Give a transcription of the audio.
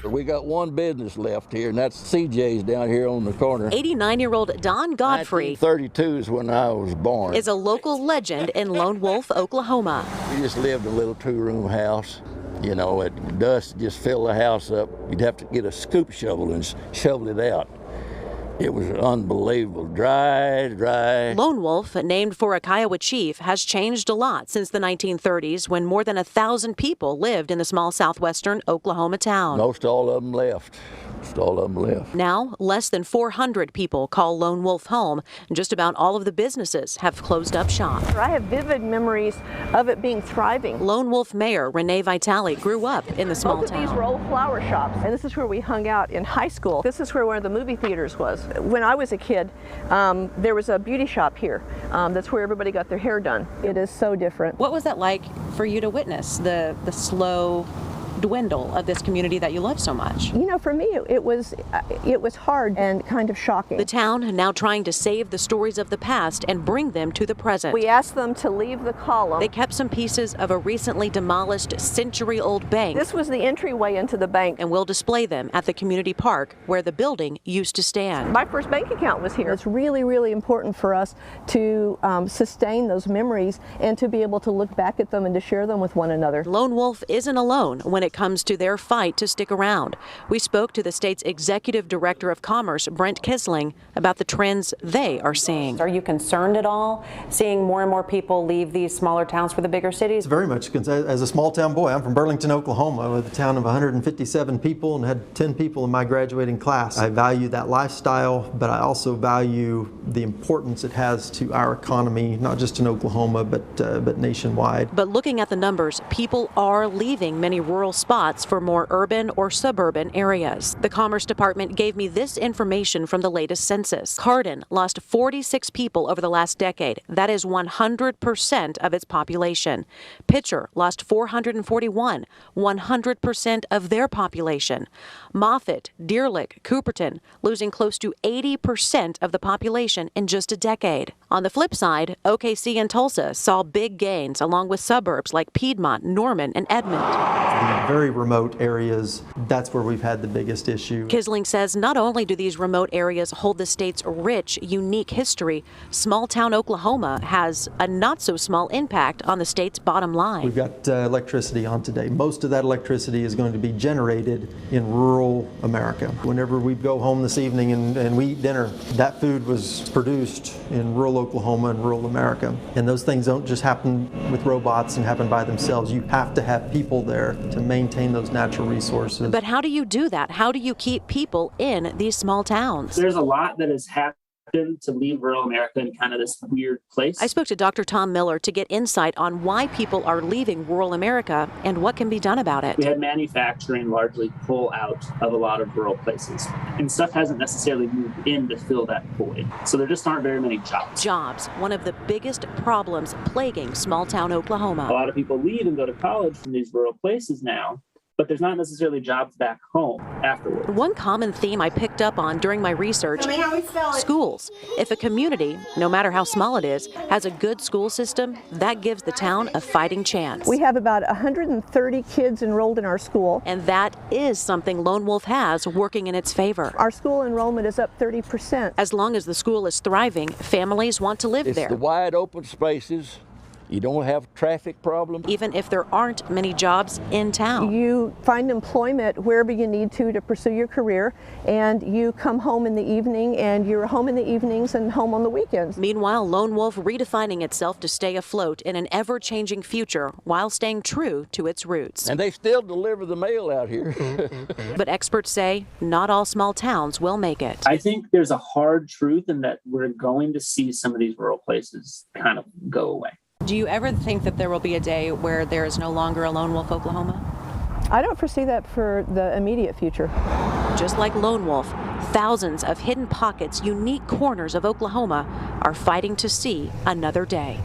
We got one business left here, and that's CJ's down here on the corner. 89-year-old Don Godfrey 1932 is when I was born. is a local legend in Lone Wolf, Oklahoma. We just lived in a little two-room house. You know, dust just filled the house up. You'd have to get a scoop shovel and shovel it out. It was unbelievable, dry. Lone Wolf, named for a Kiowa chief, has changed a lot since the 1930s when more than 1,000 people lived in the small southwestern Oklahoma town. Most all of them left. Now, less than 400 people call Lone Wolf home, and just about all of the businesses have closed up shop. I have vivid memories of it being thriving. Lone Wolf Mayor Renee Vitale grew up in the small Both town. of these were old flower shops, and this is where we hung out in high school. This is where one of the movie theaters was. When I was a kid, there was a beauty shop here. That's where everybody got their hair done. It is so different. What was that like for you to witness the slow dwindle of this community that you love so much? You know, for me, it was hard and kind of shocking. The town now trying to save the stories of the past and bring them to the present. We asked them to leave the column. They kept some pieces of a recently demolished century-old bank. This was the entryway into the bank. And will display them at the community park where the building used to stand. My first bank account was here. It's really, really important for us to sustain those memories and to be able to look back at them and to share them with one another. Lone Wolf isn't alone when it comes to their fight to stick around. We spoke to the state's Executive Director of Commerce, Brent Kisling, about the trends they are seeing. Are you concerned at all seeing more and more people leave these smaller towns for the bigger cities? Very much. As a small town boy, I'm from Burlington, Oklahoma, with a town of 157 people and had 10 people in my graduating class. I value that lifestyle, but I also value the importance it has to our economy, not just in Oklahoma, but nationwide. But looking at the numbers, people are leaving many rural spots for more urban or suburban areas. The Commerce Department gave me this information from the latest census. Cardin lost 46 people over the last decade. That is 100% of its population. Pitcher lost 441, 100% of their population. Moffett, Deer Lick, Cooperton losing close to 80% of the population in just a decade. On the flip side, OKC and Tulsa saw big gains along with suburbs like Piedmont, Norman, and Edmond. The very remote areas, that's where we've had the biggest issue. Kisling says not only do these remote areas hold the state's rich, unique history, small town Oklahoma has a not so small impact on the state's bottom line. We've got electricity on today. Most of that electricity is going to be generated in rural America. Whenever we go home this evening and we eat dinner, that food was produced in rural Oklahoma and rural America. And those things don't just happen with robots and happen by themselves. You have to have people there to maintain those natural resources. But how do you do that? How do you keep people in these small towns? There's a lot that has happened to leave rural America in kind of this weird place. I spoke to Dr. Tom Miller to get insight on why people are leaving rural America and what can be done about it. We had manufacturing largely pull out of a lot of rural places, and stuff hasn't necessarily moved in to fill that void. So there just aren't very many jobs. Jobs, one of the biggest problems plaguing small town Oklahoma. A lot of people leave and go to college from these rural places now, but there's not necessarily jobs back home afterwards. One common theme I picked up on during my research, schools. If a community, no matter how small it is, has a good school system, that gives the town a fighting chance. We have about 130 kids enrolled in our school. And that is something Lone Wolf has working in its favor. Our school enrollment is up 30%. As long as the school is thriving, families want to live there. It's the wide open spaces. You don't have traffic problems. Even if there aren't many jobs in town. You find employment wherever you need to pursue your career, and you come home in the evening, and you're home in the evenings and home on the weekends. Meanwhile, Lone Wolf redefining itself to stay afloat in an ever-changing future while staying true to its roots. And they still deliver the mail out here. But experts say not all small towns will make it. I think there's a hard truth in that we're going to see some of these rural places kind of go away. Do you ever think that there will be a day where there is no longer a Lone Wolf, Oklahoma? I don't foresee that for the immediate future. Just like Lone Wolf, thousands of hidden pockets, unique corners of Oklahoma are fighting to see another day.